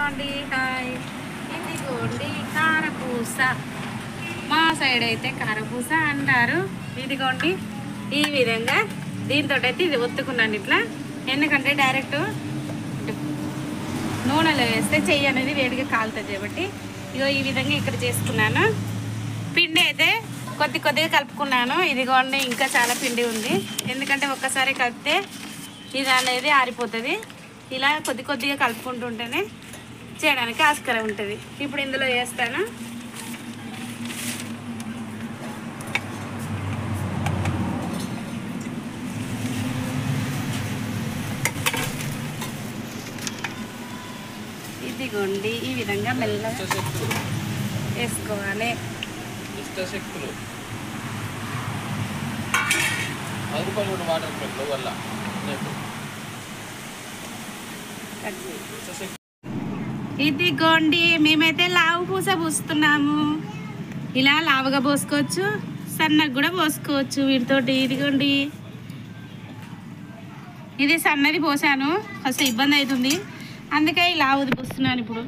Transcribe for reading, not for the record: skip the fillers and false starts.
అండి హాయ్. ఇదిగోండి కారపూస. మా సైడ్ అయితే కారపూస అంటారు. ఇదిగోండి ఈ విధంగా దీంతో అయితే ఇది ఒత్తుకున్నాను ఇట్లా, ఎందుకంటే డైరెక్ట్ నూనెలో వేస్తే చెయ్యి అనేది వేడిగా కాలుతుంది కాబట్టి ఇగో ఈ విధంగా ఇక్కడ చేసుకున్నాను. పిండి అయితే కొద్దిగా కలుపుకున్నాను. ఇదిగోండి ఇంకా చాలా పిండి ఉంది, ఎందుకంటే ఒక్కసారి కలిపితే ఇది అనేది ఆరిపోతుంది. ఇలా కొద్దిగా కలుపుకుంటుంటేనే చేయడానికి ఆస్కారం ఉంటుంది. ఇప్పుడు ఇందులో వేస్తాను. ఇదిగోండి ఈ విధంగా మెల్లగా వేసుకోవాలి. ఇదిగోండి మేమైతే లావు పూస పూస్తున్నాము. ఇలా లావుగా పోసుకోవచ్చు, సన్నగా కూడా పోసుకోవచ్చు వీటితోటి. ఇదిగోండి ఇది సన్నది పోసాను, ఫస్ట్ ఇబ్బంది అవుతుంది, అందుకే ఈ లావుది పోస్తున్నాను. ఇప్పుడు